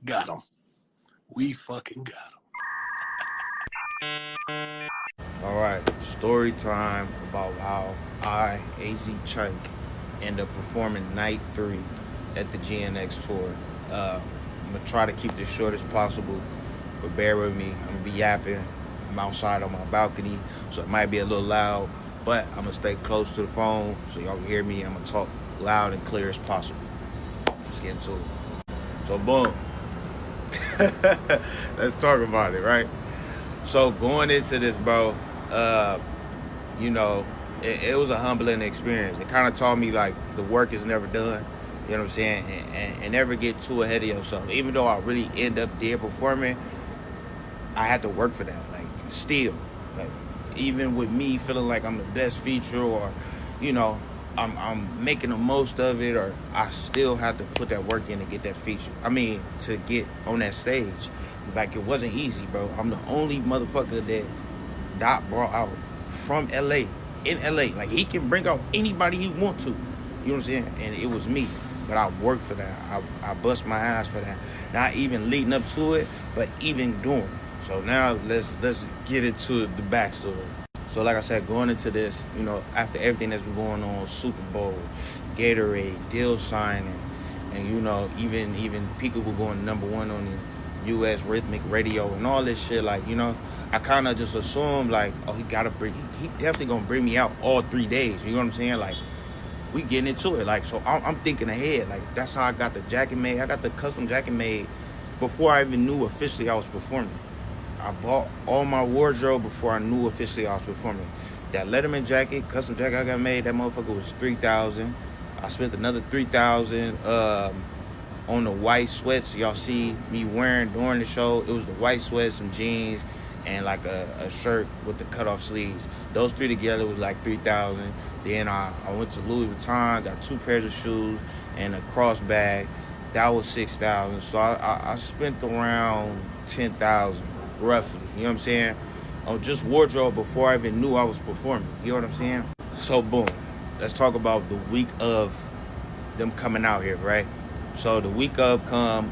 Got him. We fucking got him. All right, story time about how I, AZCHIKE, end up performing night 3 at the GNX tour. I'm gonna try to keep this short as possible, but bear with me. I'm gonna be yapping. I'm outside on my balcony, so it might be a little loud, but I'm gonna stay close to the phone so y'all can hear me. I'm gonna talk loud and clear as possible. Let's get into it. So boom. Let's talk about it, right? So going into this, bro, you know, it was a humbling experience. It kind of taught me, like, the work is never done, you know what I'm saying, and never get too ahead of yourself. Even though I really end up there performing, I had to work for that, like, still. Like, even with me feeling like I'm the best feature, or, you know, I'm making the most of it, or I still have to put that work in to get that feature. I mean, to get on that stage. Like, it wasn't easy, bro. I'm the only motherfucker that Doc brought out from LA, in LA. Like, he can bring out anybody he want to. You know what I'm saying? And it was me. But I worked for that. I bust my ass for that. Not even leading up to it, but even doing it. So now let's get into the backstory. So like I said, going into this, you know, after everything that's been going on, Super Bowl, Gatorade, deal signing, and, you know, even Peekaboo going #1 on the U.S. rhythmic radio and all this shit, like, you know, I kind of just assumed, like, oh, he definitely gonna bring me out all 3 days. You know what I'm saying? Like, we getting into it. Like, so I'm thinking ahead. Like, that's how I got the jacket made. I got the custom jacket made before I even knew officially I was performing. I bought all my wardrobe before I knew officially I was performing. That Letterman jacket, custom jacket I got made, that motherfucker was $3,000. I spent another $3,000 on the white sweats y'all see me wearing during the show. It was the white sweats, some jeans, and like a shirt with the cutoff sleeves. Those three together was like $3,000. Then I went to Louis Vuitton, got 2 pairs of shoes and a cross bag. That was $6,000. So I spent around $10,000. Roughly, you know what I'm saying, on just wardrobe before I even knew I was performing. You know what I'm saying? So boom, let's talk about the week of them coming out here, right? So the week of come,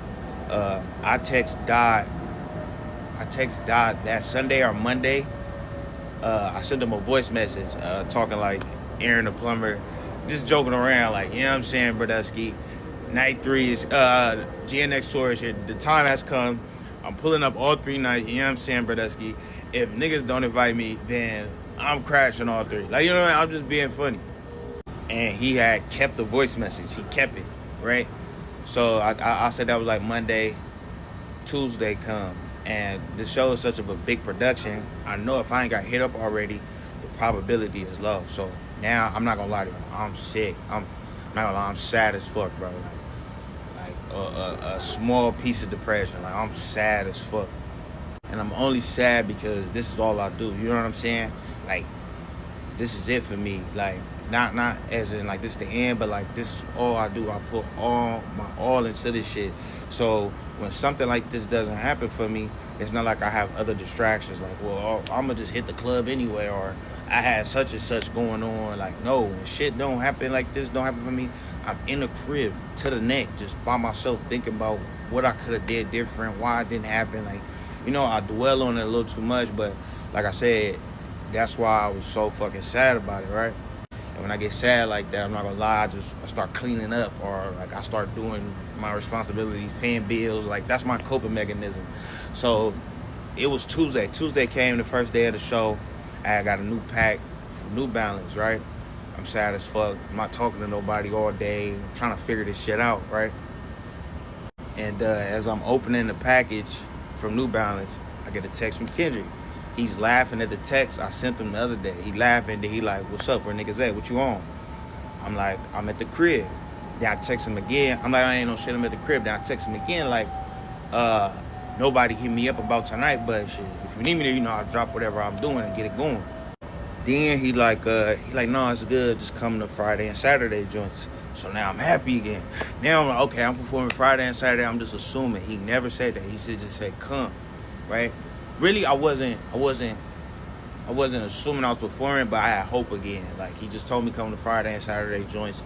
I text Dot that Sunday or Monday. I sent him a voice message talking like Aaron the plumber, just joking around, like, you know what I'm saying, Brodusky, night 3 is GNX tour is here. The time has come. I'm pulling up all 3 nights, you know what I'm saying, Brodusky. If niggas don't invite me, then I'm crashing all 3. Like, you know what I mean? I'm just being funny. And he had kept the voice message. He kept it, right? So I said that was like Monday, Tuesday come. And the show is such of a big production. I know if I ain't got hit up already, the probability is low. So now, I'm not gonna lie to you, I'm sick. I'm not gonna lie, I'm sad as fuck, bro. Like a small piece of depression. Like, I'm sad as fuck. And I'm only sad because this is all I do. You know what I'm saying? Like, this is it for me. Like, not as in, like, this is the end, but, like, this is all I do. I put all my all into this shit. So when something like this doesn't happen for me, it's not like I have other distractions. Like, well, I'm going to just hit the club anyway, or I had such and such going on. Like, no, when shit don't happen like this, don't happen for me, I'm in the crib to the neck, just by myself, thinking about what I could have did different, why it didn't happen. Like, you know, I dwell on it a little too much, but like I said, that's why I was so fucking sad about it, right? And when I get sad like that, I'm not gonna lie, I start cleaning up, or like I start doing my responsibilities, paying bills. Like, that's my coping mechanism. So it was Tuesday. Tuesday came, the first day of the show. I got a new pack from New Balance, right? I'm sad as fuck. I'm not talking to nobody all day. I'm trying to figure this shit out, right? And as I'm opening the package from New Balance, I get a text from Kendrick. He's laughing at the text I sent him the other day. He laughing, then he like, what's up, where niggas at? What you on? I'm like, I'm at the crib. Then I text him again. I'm like, I ain't no shit, I'm at the crib. Then I text him again, like, nobody hit me up about tonight, but shit, if you need me there, you know, I'll drop whatever I'm doing and get it going. Then he like, no, it's good, just come to Friday and Saturday joints. So now I'm happy again. Now I'm like, okay, I'm performing Friday and Saturday. I'm just assuming. He never said that. He just said come, right? Really, I wasn't assuming I was performing, but I had hope again. Like, he just told me come to Friday and Saturday joints.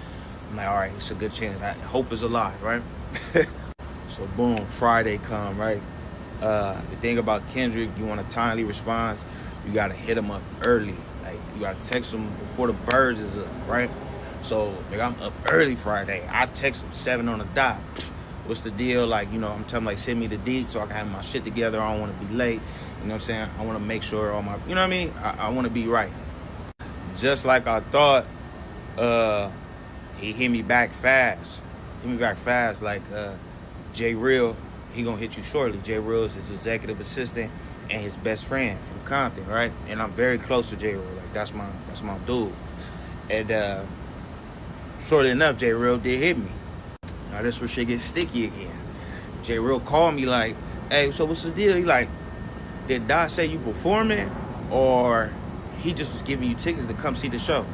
I'm like, all right, it's a good chance. Hope is alive, right? So boom, Friday come, right? The thing about Kendrick, you want a timely response, you gotta hit him up early. Like, you gotta text him before the birds is up, right? So, like, I'm up early Friday. I text him 7 on the dot. What's the deal? Like, you know, I'm telling him, like, send me the deed so I can have my shit together. I don't want to be late. You know what I'm saying? I want to make sure all my, you know what I mean? I want to be right. Just like I thought, he hit me back fast. Like, J Real, he gonna hit you shortly. J Real is his executive assistant and his best friend from Compton, right? And I'm very close to J Real. Like, that's my dude. And shortly enough, J Real did hit me. Now this where shit gets sticky again. J Real called me like, hey, so what's the deal? He like, did Dot say you performing, or he just was giving you tickets to come see the show?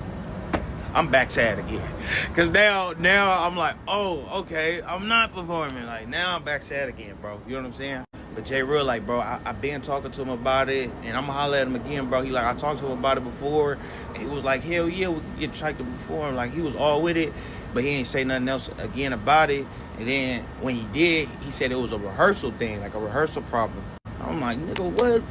I'm back sad again. Cause now I'm like, oh, okay, I'm not performing. Like, now I'm back sad again, bro. You know what I'm saying? But J Real, like, bro, I been talking to him about it, and I'm gonna holler at him again, bro. He like, I talked to him about it before, and he was like, hell yeah, we can get Chike to perform. Like, he was all with it, but he ain't say nothing else again about it. And then when he did, he said it was a rehearsal thing, like a rehearsal problem. I'm like, nigga, what?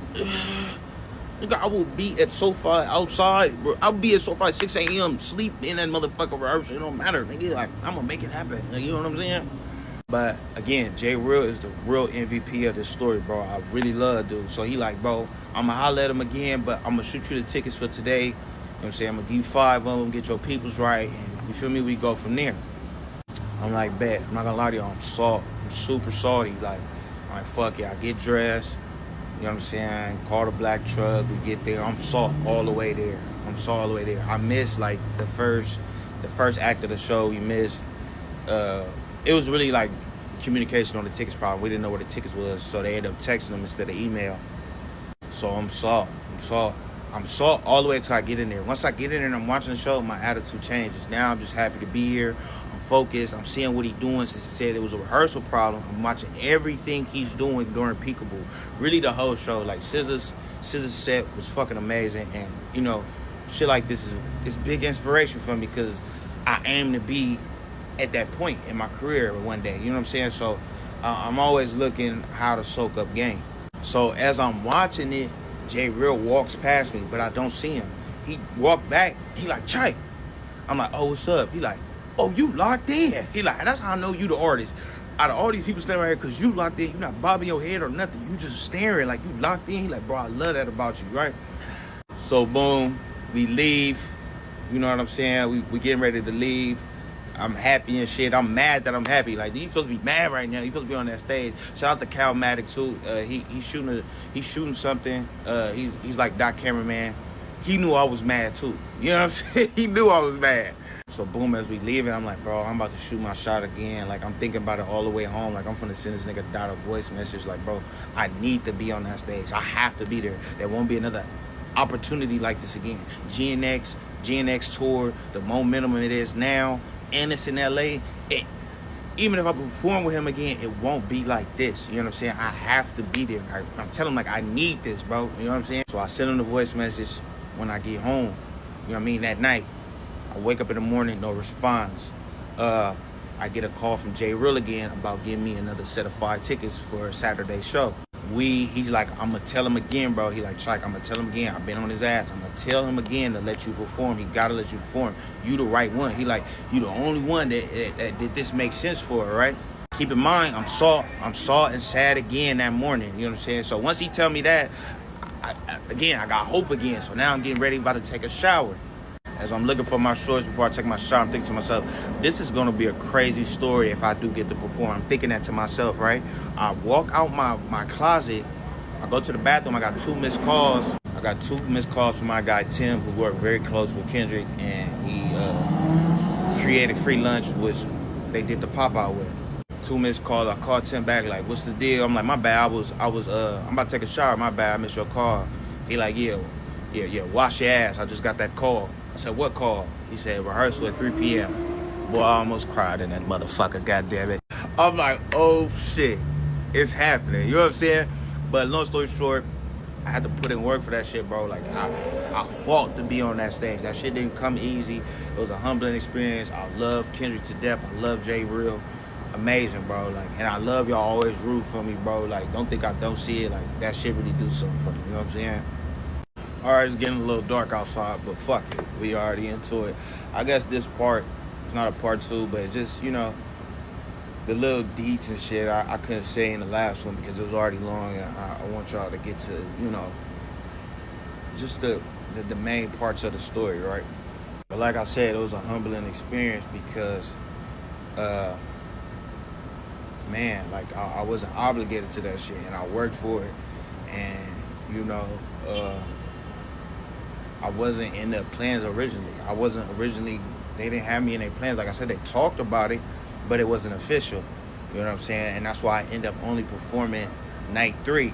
Nigga, I will be at SoFi outside, bro. I'll be at SoFi at 6 a.m. sleep in that motherfucker rehearsal. It don't matter, nigga. Like, I'm gonna make it happen. Like, you know what I'm saying? But again, J Real is the real MVP of this story, bro. I really love dude. So he like, bro, I'm gonna holler at him again, but I'm gonna shoot you the tickets for today. You know what I'm saying? I'm gonna give you 5 of them, get your peoples right, and you feel me? We go from there. I'm like, bet. I'm not gonna lie to y'all. I'm super salty. Like, all right, fuck it. I get dressed. You know what I'm saying? Call the black truck. We get there. I'm salt all the way there. I missed like the first act of the show. We missed. It was really like communication on the tickets problem. We didn't know where the tickets was, so they ended up texting them instead of email. So I'm salt all the way until I get in there. Once I get in there and I'm watching the show, my attitude changes. Now I'm just happy to be here. I'm focused. I'm seeing what he's doing. Since he said it was a rehearsal problem, I'm watching everything he's doing during Peekaboo. Really the whole show. Like SZA's set was fucking amazing. And, you know, shit like this is big inspiration for me because I aim to be at that point in my career one day. You know what I'm saying? So I'm always looking how to soak up game. So as I'm watching it, J Real walks past me, but I don't see him. He walked back. He like, Chike. I'm like, oh, what's up? He like, oh, you locked in. He like, that's how I know you the artist. Out of all these people standing right here, because you locked in, you not bobbing your head or nothing. You just staring like you locked in. He like, bro, I love that about you, right? So boom, we leave. You know what I'm saying? We getting ready to leave. I'm happy and shit. I'm mad that I'm happy. Like, you supposed to be mad right now. You supposed to be on that stage. Shout out to Calmatic too. He's shooting something. He's like Doc cameraman. He knew I was mad too. You know what I'm saying? He knew I was mad. So boom, as we leaving, I'm like, bro, I'm about to shoot my shot again. Like, I'm thinking about it all the way home. Like, I'm finna send this nigga Dot a voice message. Like, bro, I need to be on that stage. I have to be there. There won't be another opportunity like this again. GNX tour, the momentum it is now, and it's in LA. Even if I perform with him again, it won't be like this. You know what I'm saying? I have to be there. I'm telling him, like, I need this, bro. You know what I'm saying? So I send him the voice message when I get home. You know what I mean? That night. I wake up in the morning, no response. I get a call from J Real again about giving me another set of 5 tickets for a Saturday show. He's like, I'm gonna tell him again, bro. He like, Chike, I'm gonna tell him again. I've been on his ass. I'm gonna tell him again to let you perform. He gotta let you perform. You the right one. He like, you the only one that this makes sense for, right? Keep in mind, I'm salt and sad again that morning. You know what I'm saying? So once he tell me that, I got hope again. So now I'm getting ready, about to take a shower. As I'm looking for my shorts before I take my shower, I'm thinking to myself, this is gonna be a crazy story if I do get to perform. I'm thinking that to myself, right? I walk out my closet, I go to the bathroom, I got 2 missed calls. I got 2 missed calls from my guy Tim, who worked very close with Kendrick, and he created Free Lunch, which they did the pop-out with. 2 missed calls. I called Tim back, like, what's the deal? I'm like, my bad, I'm about to take a shower, my bad, I missed your call. He like, yeah, wash your ass, I just got that call. I said, what call? He said, rehearsal at 3 p.m. Boy, I almost cried in that motherfucker, goddammit. I'm like, oh shit, it's happening. You know what I'm saying? But long story short, I had to put in work for that shit, bro. Like, I fought to be on that stage. That shit didn't come easy. It was a humbling experience. I love Kendrick to death. I love J Real. amazing, bro. Like, and I love y'all always root for me, bro. Like, don't think I don't see it. Like, that shit really do something for me. You know what I'm saying? All right, it's getting a little dark outside, but fuck it. We already into it. I guess this part, it's not a part 2, but just, you know, the little deets and shit I couldn't say in the last one because it was already long, and I want y'all to get to, you know, just the main parts of the story, right? But like I said, it was a humbling experience because, man, like I wasn't obligated to that shit, and I worked for it, and, you know, I wasn't in the plans originally. They didn't have me in their plans. Like I said, they talked about it, but it wasn't official. You know what I'm saying? And that's why I ended up only performing night 3,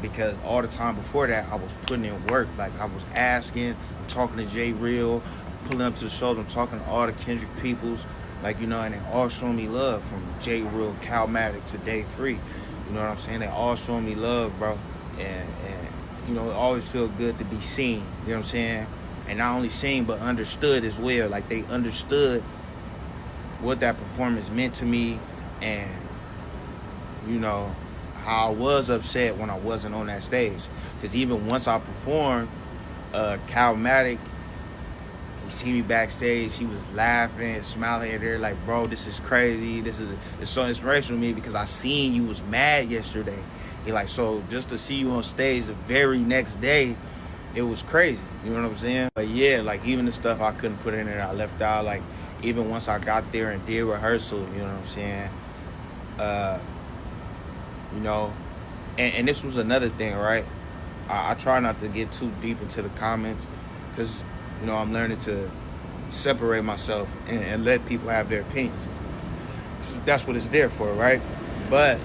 because all the time before that, I was putting in work. Like, I was asking, I'm talking to J Real, I'm pulling up to the shows, I'm talking to all the Kendrick peoples, like, you know, and they all showing me love, from J Real, Calmatic to Day Free. You know what I'm saying? They all showing me love, bro. And you know, it always feels good to be seen. You know what I'm saying? And not only seen, but understood as well. Like, they understood what that performance meant to me, and, you know, how I was upset when I wasn't on that stage. Because even once I performed, Calmatic, he see me backstage, he was laughing, smiling at her, like, bro, this is crazy. It's so inspirational to me because I seen you was mad yesterday. He like, so just to see you on stage the very next day, it was crazy. You know what I'm saying? But yeah, like, even the stuff I couldn't put in there, I left out. Like, even once I got there and did rehearsal, you know what I'm saying? You know, and this was another thing, right? I try not to get too deep into the comments because, you know, I'm learning to separate myself and let people have their opinions. That's what it's there for, right? But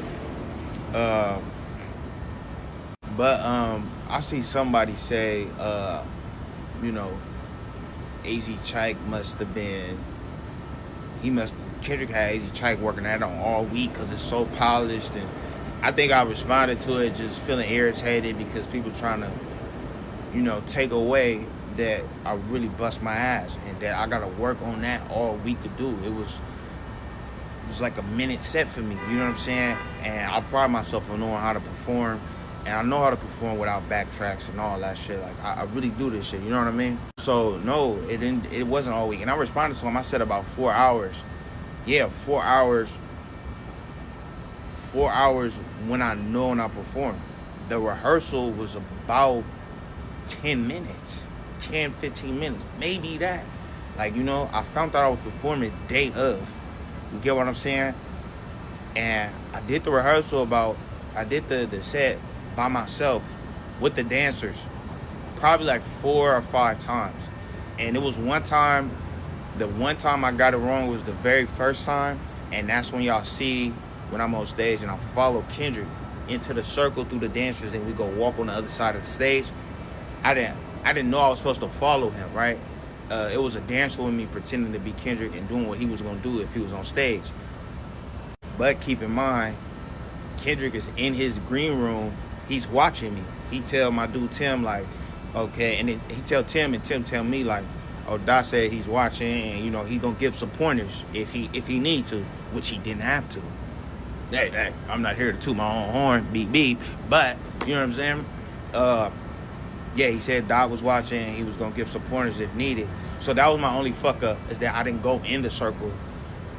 I see somebody say, you know, AZCHIKE must have been, Kendrick had AZCHIKE working at it on all week because it's so polished. And I think I responded to it just feeling irritated because people trying to, you know, take away that I really bust my ass and that I got to work on that all week to do. It was like a minute set for me, you know what I'm saying? And I pride myself on knowing how to perform. And I know how to perform without backtracks and all that shit. Like, I really do this shit, you know what I mean? So, no, it wasn't all week. And I responded to him, I said about 4 hours. Yeah, 4 hours. 4 hours when I know and I perform. The rehearsal was about 10 minutes. 10, 15 minutes. Maybe that. Like, you know, I found out I was performing day of. You get what I'm saying? And I did the rehearsal I did the set by myself with the dancers probably like 4 or 5 times. And it was one time, the one time I got it wrong was the very first time, and that's when y'all see when I'm on stage and I follow Kendrick into the circle through the dancers and we go walk on the other side of the stage. I didn't know I was supposed to follow him, right? It was a dancer with me pretending to be Kendrick and doing what he was gonna do if he was on stage. But keep in mind, Kendrick is in his green room. He's watching me. He tell my dude Tim, like, okay, and then he tell Tim, and Tim tell me, like, oh, Doc said he's watching, and, you know, he gonna give some pointers if he need to, which he didn't have to. Hey, I'm not here to toot my own horn, beep beep, but you know what I'm saying? Yeah, he said Doc was watching, and he was gonna give some pointers if needed. So that was my only fuck up, is that I didn't go in the circle.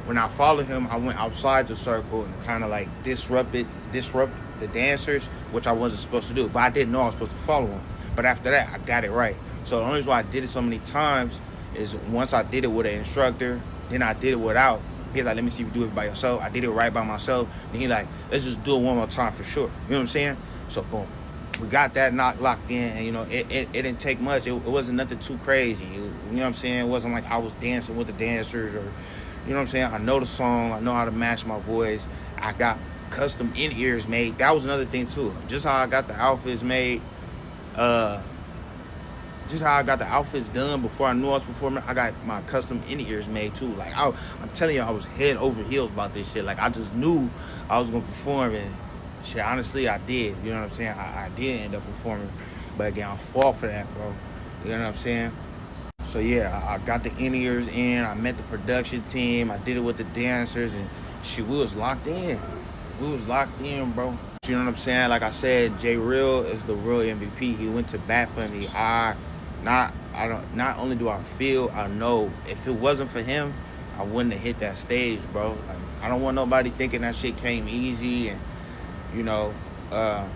When I followed him, I went outside the circle and kind of like disrupt the dancers, which I wasn't supposed to do. But I didn't know I was supposed to follow him. But after that, I got it right. So the only reason why I did it so many times is once I did it with an instructor, then I did it without. He's like, let me see if you do it by yourself. I did it right by myself. And he like, let's just do it one more time for sure. You know what I'm saying? So boom. We got that locked in, and, you know, it didn't take much. It wasn't nothing too crazy. You know what I'm saying? It wasn't like I was dancing with the dancers, or, you know what I'm saying? I know the song. I know how to match my voice. I got custom in-ears made. That was another thing, too. Just how I got the outfits made, just how I got the outfits done before I knew I was performing, I got my custom in-ears made, too. Like, I'm telling you, I was head over heels about this shit. Like, I just knew I was going to perform, and shit, honestly, I did. You know what I'm saying? I did end up performing. But again, I fought for that, bro. You know what I'm saying? So, yeah, I got the in-ears in. I met the production team. I did it with the dancers. And shit, we was locked in. We was locked in, bro. You know what I'm saying? Like I said, J Real is the real MVP. He went to bat for me. Not only do I feel, I know if it wasn't for him, I wouldn't have hit that stage, bro. Like, I don't want nobody thinking that shit came easy. And you know, I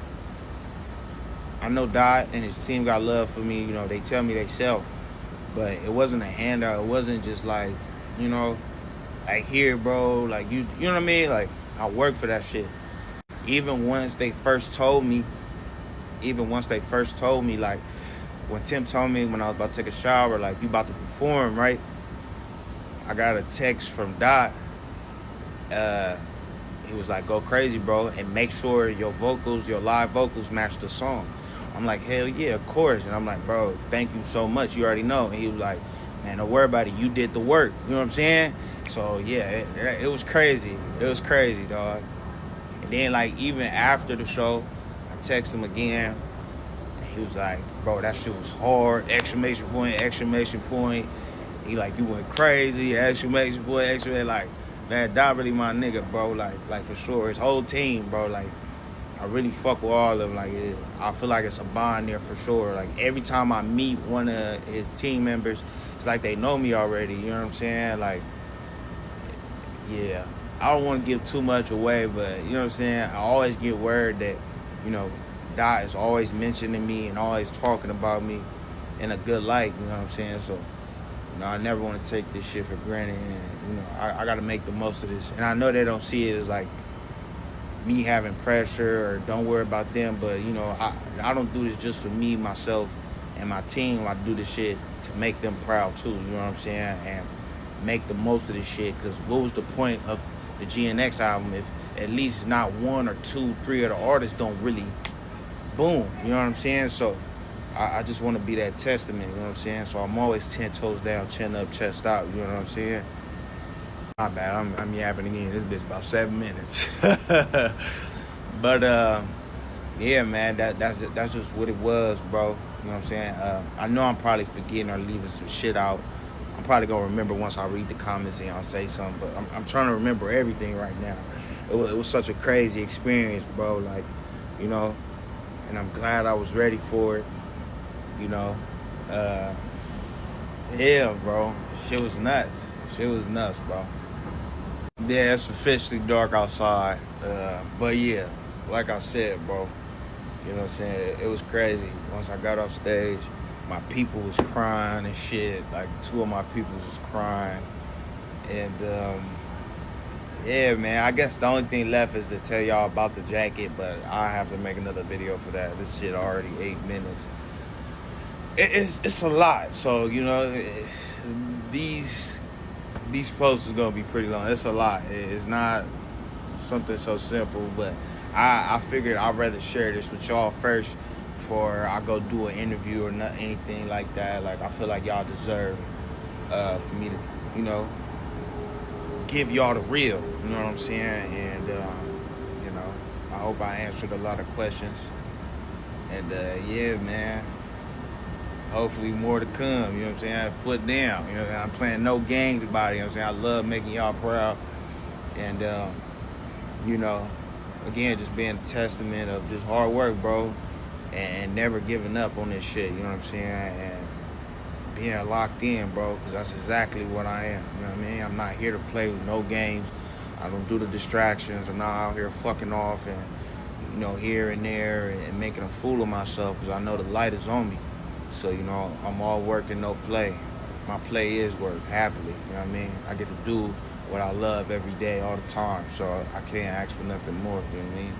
know Dot and his team got love for me. You know, they tell me they self, but it wasn't a handout. It wasn't just like, you know, like here, bro. Like you know what I mean? Like I worked for that shit. Even once they first told me, like when Tim told me when I was about to take a shower, like, you about to perform, right? I got a text from Dot. He was like, go crazy, bro, and make sure your vocals, your live vocals match the song. I'm like, hell yeah, of course. And I'm like, bro, thank you so much. You already know. And he was like, man, don't worry about it. You did the work. You know what I'm saying? So, yeah, it was crazy. It was crazy, dog. And then, like, even after the show, I texted him again. And he was like, bro, that shit was hard. Exclamation point, exclamation point. He like, you went crazy. Exclamation point, exclamation. Like, man, Dot really my nigga, bro. Like for sure. His whole team, bro. Like, I really fuck with all of them. Like, I feel like it's a bond there for sure. Like, every time I meet one of his team members, it's like they know me already. You know what I'm saying? Like, yeah. I don't want to give too much away, but, you know what I'm saying? I always get word that, you know, Dot is always mentioning me and always talking about me in a good light. You know what I'm saying? So, you know, I never want to take this shit for granted. And, you know, I got to make the most of this. And I know they don't see it as, like, me having pressure or don't worry about them. But, you know, I don't do this just for me, myself, and my team. I do this shit to make them proud, too. You know what I'm saying? And make the most of this shit. Because what was the point of the GNX album if at least not one or two, three of the artists don't really boom? You know what I'm saying? So I just want to be that testament, you know what I'm saying? So I'm always 10 toes down, chin up, chest out, you know what I'm saying? My bad, I'm yapping again. This bitch about 7 minutes. But yeah, man, that's just what it was, bro. You know what I'm saying? I know I'm probably forgetting or leaving some shit out. I'm probably gonna remember once I read the comments and I'll say something, but I'm trying to remember everything right now. It was such a crazy experience, bro. Like, you know, and I'm glad I was ready for it. You know, yeah, bro. Shit was nuts. Shit was nuts, bro. Yeah, it's officially dark outside. But yeah, like I said, bro, you know what I'm saying? It was crazy. Once I got off stage, my people was crying and shit. Like, 2 of my people was crying. And, yeah, man, I guess the only thing left is to tell y'all about the jacket, but I have to make another video for that. This shit already 8 minutes. It's a lot. So, you know, these posts is gonna be pretty long. It's a lot. It's not something so simple, but I figured I'd rather share this with y'all first before I go do an interview or not anything like that. Like, I feel like y'all deserve for me to, you know, give y'all the real. You know what I'm saying? And you know, I hope I answered a lot of questions. And yeah, man. Hopefully more to come, you know what I'm saying? Foot down, you know what I'm saying? I'm playing no games about it, you know what I'm saying? I love making y'all proud. And, you know, again, just being a testament of just hard work, bro. And never giving up on this shit, you know what I'm saying? And being locked in, bro, because that's exactly what I am, you know what I mean? I'm not here to play with no games. I don't do the distractions. I'm not out here fucking off and, you know, here and there and making a fool of myself because I know the light is on me. So, you know, I'm all work and no play. My play is work, happily, you know what I mean? I get to do what I love every day, all the time, so I can't ask for nothing more, you know what I mean?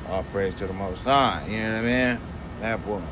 All praise to the Most High, you know what I mean? That boy.